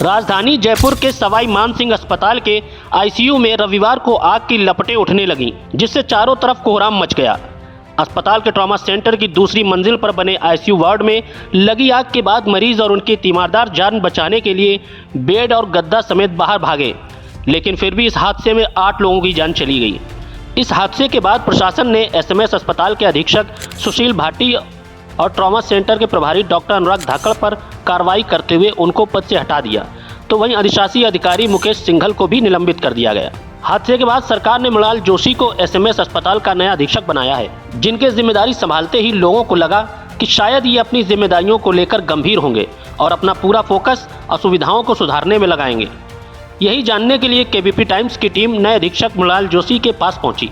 राजधानी जयपुर के सवाई मानसिंह अस्पताल के आईसीयू में रविवार को आग की लपटें उठने लगीं, जिससे चारों तरफ कोहराम मच गया। अस्पताल के ट्रॉमा सेंटर की दूसरी मंजिल पर बने आईसीयू वार्ड में लगी आग के बाद मरीज और उनकी तीमारदार जान बचाने के लिए बेड और गद्दा समेत बाहर भागे, लेकिन फिर भी इस हादसे में 8 लोगों की जान चली गई। इस हादसे के बाद प्रशासन ने एसएमएस अस्पताल के अधीक्षक सुशील भाटी और ट्रॉमा सेंटर के प्रभारी डॉक्टर अनुराग धाकड़ पर कार्रवाई करते हुए उनको पद से हटा दिया, तो वहीं अधिशासी अधिकारी मुकेश सिंघल को भी निलंबित कर दिया गया। हादसे के बाद सरकार ने मृणाल जोशी को एसएमएस अस्पताल का नया अधीक्षक बनाया है, जिनके जिम्मेदारी संभालते ही लोगों को लगा कि शायद ये अपनी जिम्मेदारियों को लेकर गंभीर होंगे और अपना पूरा फोकस असुविधाओं को सुधारने में लगाएंगे। यही जानने के लिए केबीपी टाइम्स की टीम नए अधीक्षक मृणाल जोशी के पास पहुंची,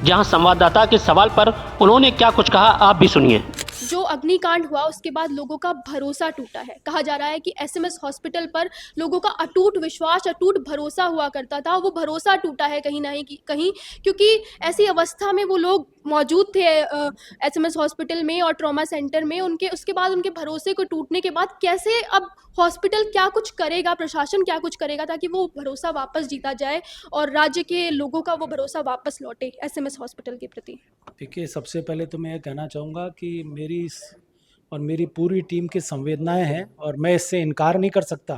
जहां संवाददाता के सवाल पर उन्होंने क्या कुछ कहा, आप भी सुनिए। जो अग्निकांड हुआ उसके बाद लोगों का भरोसा टूटा है। कहा जा रहा है कि एसएमएस हॉस्पिटल पर लोगों का अटूट विश्वास, अटूट भरोसा हुआ करता था, वो भरोसा टूटा है कहीं ना कहीं, क्योंकि ऐसी अवस्था में वो लोग मौजूद थे एसएमएस हॉस्पिटल में और ट्रॉमा सेंटर में। उसके बाद उनके भरोसे को टूटने के बाद कैसे अब हॉस्पिटल क्या कुछ करेगा, प्रशासन क्या कुछ करेगा ताकि वो भरोसा वापस जीता जाए और राज्य के लोगों का वो भरोसा वापस लौटे एसएमएस हॉस्पिटल के प्रति। देखिए, सबसे पहले तो मैं ये कहना चाहूँगा कि मेरी पूरी टीम की संवेदनाएं हैं और मैं इससे इनकार नहीं कर सकता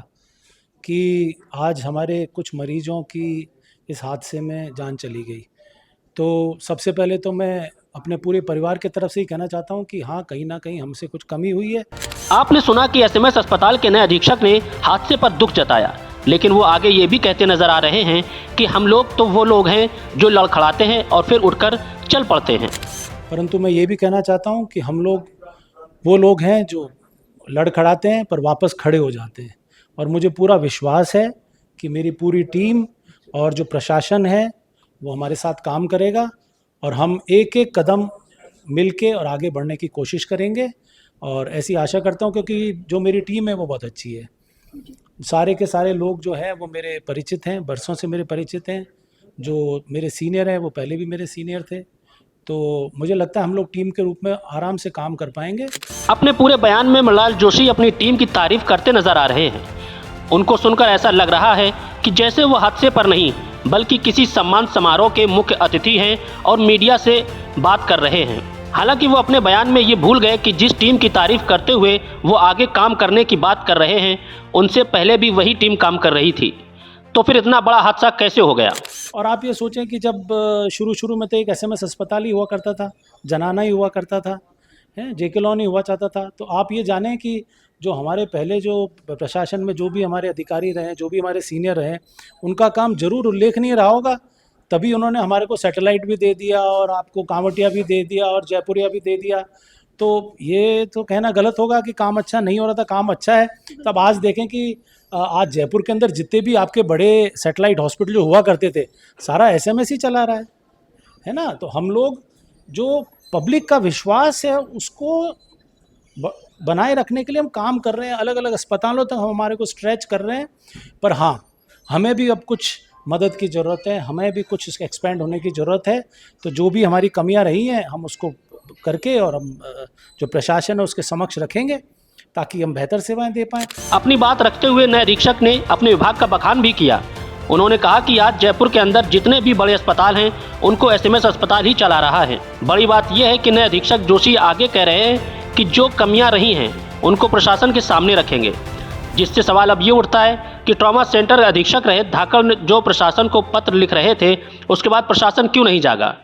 कि आज हमारे कुछ मरीजों की इस हादसे में जान चली गई। तो सबसे पहले तो मैं अपने पूरे परिवार की तरफ से ही कहना चाहता हूं कि हाँ, कहीं ना कहीं हमसे कुछ कमी हुई है। आपने सुना कि एसएमएस अस्पताल के नए अधीक्षक ने हादसे पर दुख जताया, लेकिन वो आगे ये भी कहते नजर आ रहे हैं कि हम लोग तो वो लोग हैं जो लड़खड़ाते हैं और फिर उठकर चल पड़ते हैं। परंतु मैं ये भी कहना चाहता हूँ कि हम लोग वो लोग हैं जो लड़खड़ाते हैं पर वापस खड़े हो जाते हैं, और मुझे पूरा विश्वास है कि मेरी पूरी टीम और जो प्रशासन है वो हमारे साथ काम करेगा और हम एक एक कदम मिलके और आगे बढ़ने की कोशिश करेंगे। और ऐसी आशा करता हूँ, क्योंकि जो मेरी टीम है वो बहुत अच्छी है। सारे के सारे लोग जो हैं वो मेरे परिचित हैं, बरसों से मेरे परिचित हैं। जो मेरे सीनियर हैं वो पहले भी मेरे सीनियर थे, तो मुझे लगता है हम लोग टीम के रूप में आराम से काम कर पाएंगे। अपने पूरे बयान में मृणाल जोशी अपनी टीम की तारीफ करते नजर आ रहे हैं। उनको सुनकर ऐसा लग रहा है कि जैसे वो हादसे पर नहीं बल्कि किसी सम्मान समारोह के मुख्य अतिथि हैं और मीडिया से बात कर रहे हैं। हालांकि वो अपने बयान में ये भूल गए कि जिस टीम की तारीफ करते हुए वो आगे काम करने की बात कर रहे हैं, उनसे पहले भी वही टीम काम कर रही थी। तो फिर इतना बड़ा हादसा कैसे हो गया? और आप ये सोचें कि जब शुरू में तो एक एसएमएस अस्पताल ही हुआ करता था, जनाना ही हुआ करता था, जेके लॉन ही हुआ चाहता था। तो आप ये जानें कि जो हमारे पहले जो प्रशासन में जो भी हमारे अधिकारी रहे, जो भी हमारे सीनियर रहे, उनका काम जरूर उल्लेखनीय रहा होगा, तभी उन्होंने हमारे को सैटेलाइट भी दे दिया और आपको कांवटिया भी दे दिया और जयपुरिया भी दे दिया। तो ये तो कहना गलत होगा कि काम अच्छा नहीं हो रहा था। काम अच्छा है। तब आज देखें कि आज जयपुर के अंदर जितने भी आपके बड़े सैटेलाइट हॉस्पिटल जो हुआ करते थे, सारा एसएमएस ही चला रहा है ना। तो हम लोग जो पब्लिक का विश्वास है उसको बनाए रखने के लिए हम काम कर रहे हैं। अलग अलग अस्पतालों तक हम हमारे को स्ट्रेच कर रहे हैं, पर हाँ, हमें भी अब कुछ मदद की ज़रूरत है, हमें भी कुछ इसका एक्सपेंड होने की ज़रूरत है। तो जो भी हमारी कमियां रही हैं हम उसको करके और हम जो प्रशासन है उसके समक्ष रखेंगे ताकि हम बेहतर सेवाएं दे पाएँ। अपनी बात रखते हुए नए अधीक्षक ने अपने विभाग का बखान भी किया। उन्होंने कहा कि आज जयपुर के अंदर जितने भी बड़े अस्पताल हैं उनको एसएमएस अस्पताल ही चला रहा है। बड़ी बात यह है कि नए अधीक्षक जोशी आगे कह रहे हैं कि जो कमियां रही हैं उनको प्रशासन के सामने रखेंगे, जिससे सवाल अब ये उठता है कि ट्रॉमा सेंटर अधीक्षक रहे धाकड़ जो प्रशासन को पत्र लिख रहे थे, उसके बाद प्रशासन क्यों नहीं जागा?